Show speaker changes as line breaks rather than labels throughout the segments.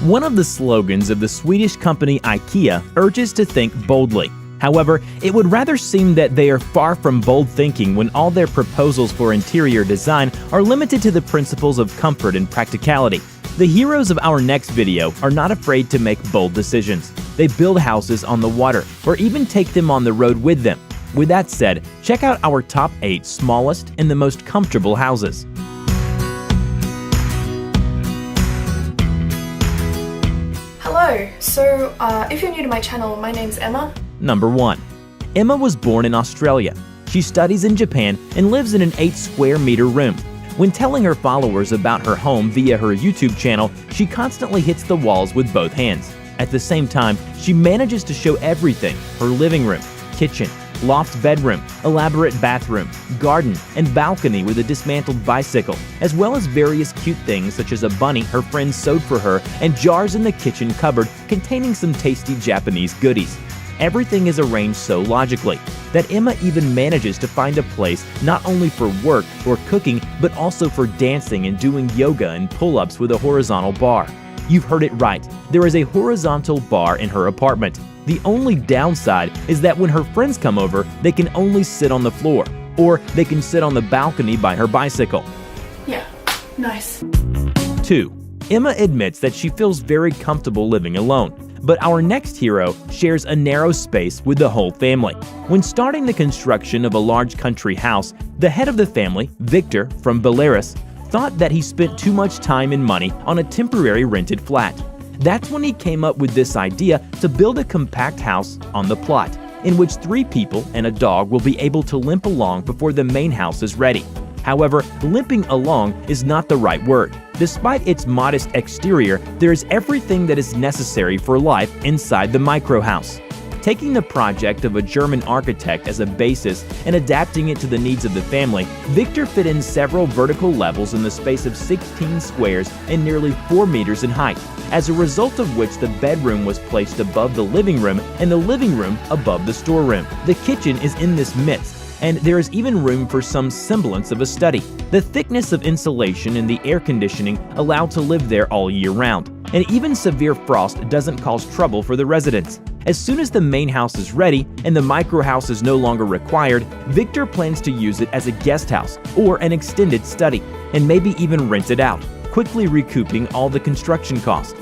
One of the slogans of the Swedish company IKEA urges to think boldly. However, it would rather seem that they are far from bold thinking when all their proposals for interior design are limited to the principles of comfort and practicality. The heroes of our next video are not afraid to make bold decisions. They build houses on the water or even take them on the road with them. With that said, check out our top 8 smallest and the most comfortable houses.
Hello, so if you're new to my channel, my name's Emma.
Number 1. Emma was born in Australia. She studies in Japan and lives in an 8 square meter room. When telling her followers about her home via her YouTube channel, she constantly hits the walls with both hands. At the same time, she manages to show everything: her living room, kitchen, loft bedroom, elaborate bathroom, garden, and balcony with a dismantled bicycle, as well as various cute things such as a bunny her friend sewed for her and jars in the kitchen cupboard containing some tasty Japanese goodies. Everything is arranged so logically that Emma even manages to find a place not only for work or cooking, but also for dancing and doing yoga and pull-ups with a horizontal bar. You've heard it right, there is a horizontal bar in her apartment. The only downside is that when her friends come over, they can only sit on the floor, or they can sit on the balcony by her bicycle.
Yeah, nice.
2. Emma admits that she feels very comfortable living alone. But our next hero shares a narrow space with the whole family. When starting the construction of a large country house, the head of the family, Victor from Belarus, thought that he spent too much time and money on a temporary rented flat. That's when he came up with this idea to build a compact house on the plot, in which 3 people and a dog will be able to limp along before the main house is ready. However, limping along is not the right word. Despite its modest exterior, there is everything that is necessary for life inside the micro house. Taking the project of a German architect as a basis and adapting it to the needs of the family, Victor fit in several vertical levels in the space of 16 squares and nearly 4 meters in height, as a result of which the bedroom was placed above the living room and the living room above the storeroom. The kitchen is in this midst, and there is even room for some semblance of a study. The thickness of insulation and the air conditioning allow to live there all year round, and even severe frost doesn't cause trouble for the residents. As soon as the main house is ready and the micro house is no longer required, Victor plans to use it as a guest house or an extended study, and maybe even rent it out, quickly recouping all the construction cost.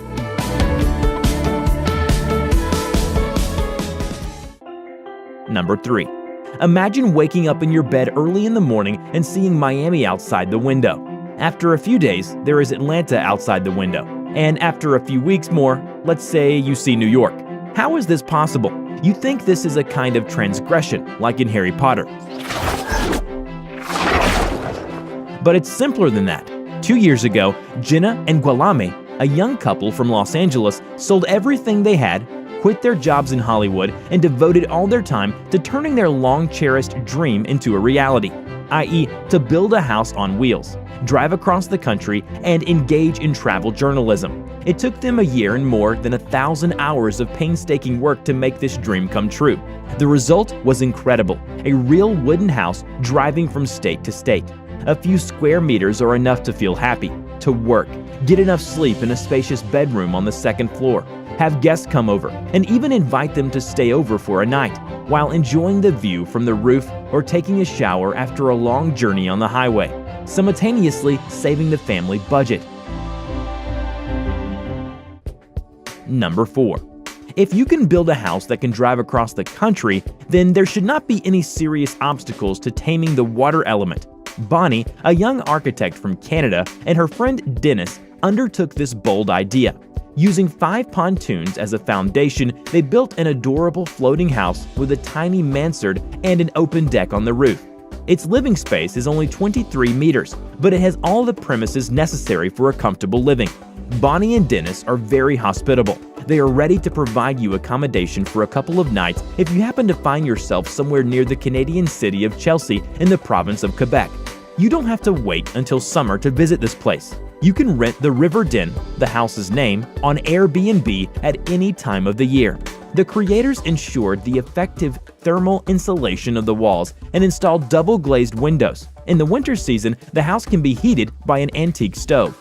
Number 3. Imagine waking up in your bed early in the morning and seeing Miami outside the window. After a few days, there is Atlanta outside the window. And after a few weeks more, let's say you see New York. How is this possible? You think this is a kind of transgression, like in Harry Potter. But it's simpler than that. 2 years ago, Jenna and Gualame, a young couple from Los Angeles, sold everything they had, quit their jobs in Hollywood, and devoted all their time to turning their long-cherished dream into a reality, i.e., to build a house on wheels, drive across the country, and engage in travel journalism. It took them a year and more than 1,000 hours of painstaking work to make this dream come true. The result was incredible, a real wooden house driving from state to state. A few square meters are enough to feel happy, to work, get enough sleep in a spacious bedroom on the 2nd floor, have guests come over, and even invite them to stay over for a night, while enjoying the view from the roof or taking a shower after a long journey on the highway, simultaneously saving the family budget. Number 4. If you can build a house that can drive across the country, then there should not be any serious obstacles to taming the water element. Bonnie, a young architect from Canada, and her friend Dennis undertook this bold idea. Using 5 pontoons as a foundation, they built an adorable floating house with a tiny mansard and an open deck on the roof. Its living space is only 23 meters, but it has all the premises necessary for a comfortable living. Bonnie and Dennis are very hospitable. They are ready to provide you accommodation for a couple of nights if you happen to find yourself somewhere near the Canadian city of Chelsea in the province of Quebec. You don't have to wait until summer to visit this place. You can rent the River Den, the house's name, on Airbnb at any time of the year. The creators ensured the effective thermal insulation of the walls and installed double-glazed windows. In the winter season, the house can be heated by an antique stove.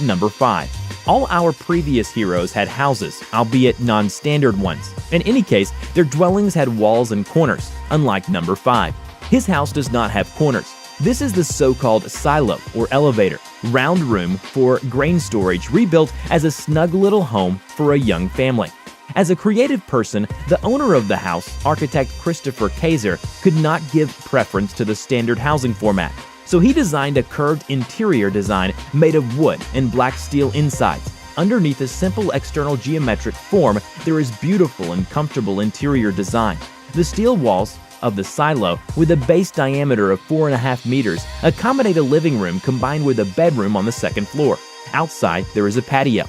Number 5. All our previous heroes had houses, albeit non-standard ones. In any case, their dwellings had walls and corners, unlike number 5. His house does not have corners. This is the so-called silo or elevator, round room for grain storage rebuilt as a snug little home for a young family. As a creative person, the owner of the house, architect Christopher Kaiser, could not give preference to the standard housing format. So he designed a curved interior design made of wood and black steel insides. Underneath a simple external geometric form, there is beautiful and comfortable interior design. The steel walls of the silo, with a base diameter of 4.5 meters, accommodate a living room combined with a bedroom on the second floor. Outside, there is a patio.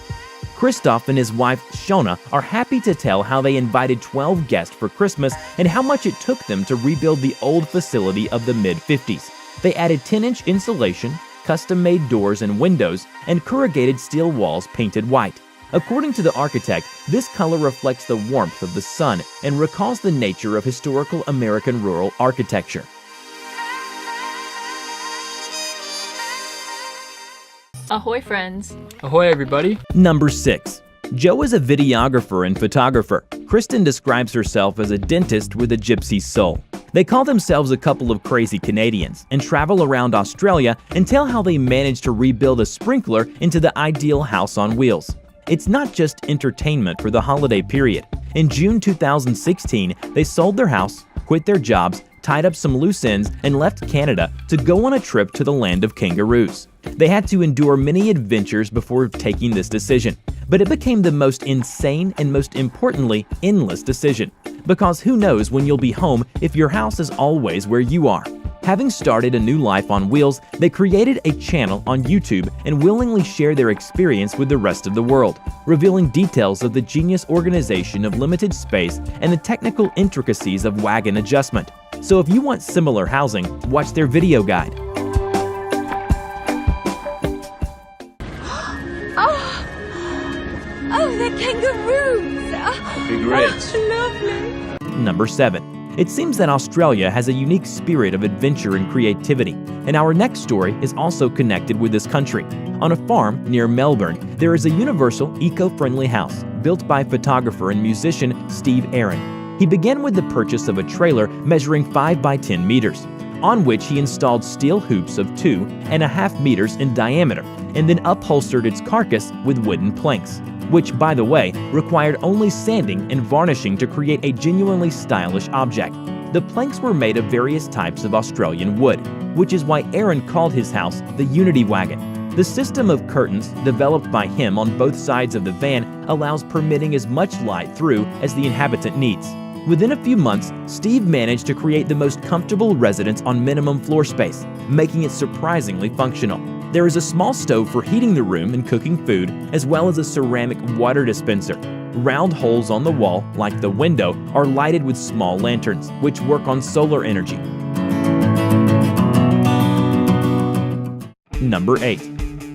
Christoph and his wife Shona are happy to tell how they invited 12 guests for Christmas and how much it took them to rebuild the old facility of the mid-50s. They added 10-inch insulation, custom-made doors and windows, and corrugated steel walls painted white. According to the architect, this color reflects the warmth of the sun and recalls the nature of historical American rural architecture.
Ahoy, friends!
Ahoy, everybody!
Number 6. Joe is a videographer and photographer. Kristen describes herself as a dentist with a gypsy soul. They call themselves a couple of crazy Canadians and travel around Australia and tell how they managed to rebuild a sprinkler into the ideal house on wheels. It's not just entertainment for the holiday period. In June 2016, they sold their house, quit their jobs, tied up some loose ends, and left Canada to go on a trip to the land of kangaroos. They had to endure many adventures before taking this decision, but it became the most insane and most importantly, endless decision. Because who knows when you'll be home if your house is always where you are. Having started a new life on wheels, they created a channel on YouTube and willingly share their experience with the rest of the world, revealing details of the genius organization of limited space and the technical intricacies of wagon adjustment. So if you want similar housing, watch their video guide.
Oh, they're kangaroos!
Be great.
Oh, lovely!
Number 7. It seems that Australia has a unique spirit of adventure and creativity, and our next story is also connected with this country. On a farm near Melbourne, there is a universal, eco-friendly house built by photographer and musician Steve Aaron. He began with the purchase of a trailer measuring 5 by 10 meters, on which he installed steel hoops of 2.5 meters in diameter, and then upholstered its carcass with wooden planks, which, by the way, required only sanding and varnishing to create a genuinely stylish object. The planks were made of various types of Australian wood, which is why Aaron called his house the Unity Wagon. The system of curtains, developed by him on both sides of the van, allows permitting as much light through as the inhabitant needs. Within a few months, Steve managed to create the most comfortable residence on minimum floor space, making it surprisingly functional. There is a small stove for heating the room and cooking food, as well as a ceramic water dispenser. Round holes on the wall, like the window, are lighted with small lanterns, which work on solar energy. Number 8.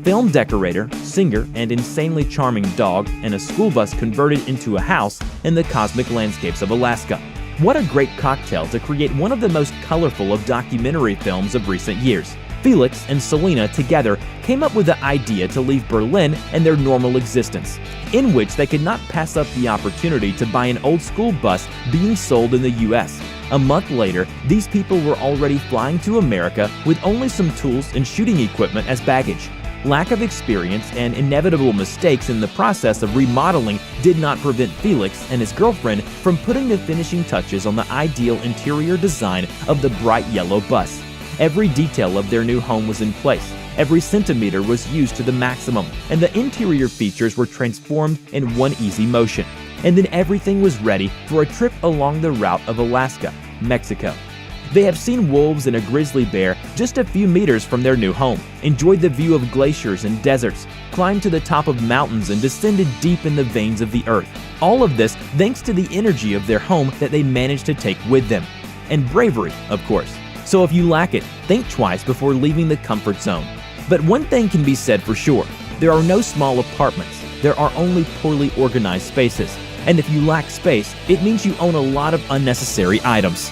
Film decorator, singer, and insanely charming dog and a school bus converted into a house in the cosmic landscapes of Alaska. What a great cocktail to create one of the most colorful of documentary films of recent years. Felix and Selena together came up with the idea to leave Berlin and their normal existence, in which they could not pass up the opportunity to buy an old school bus being sold in the US. A month later, these people were already flying to America with only some tools and shooting equipment as baggage. Lack of experience and inevitable mistakes in the process of remodeling did not prevent Felix and his girlfriend from putting the finishing touches on the ideal interior design of the bright yellow bus. Every detail of their new home was in place. Every centimeter was used to the maximum, and the interior features were transformed in one easy motion. And then everything was ready for a trip along the route of Alaska, Mexico. They have seen wolves and a grizzly bear just a few meters from their new home, enjoyed the view of glaciers and deserts, climbed to the top of mountains and descended deep in the veins of the earth. All of this thanks to the energy of their home that they managed to take with them. And bravery, of course. So if you lack it, think twice before leaving the comfort zone. But one thing can be said for sure, there are no small apartments, there are only poorly organized spaces. And if you lack space, it means you own a lot of unnecessary items.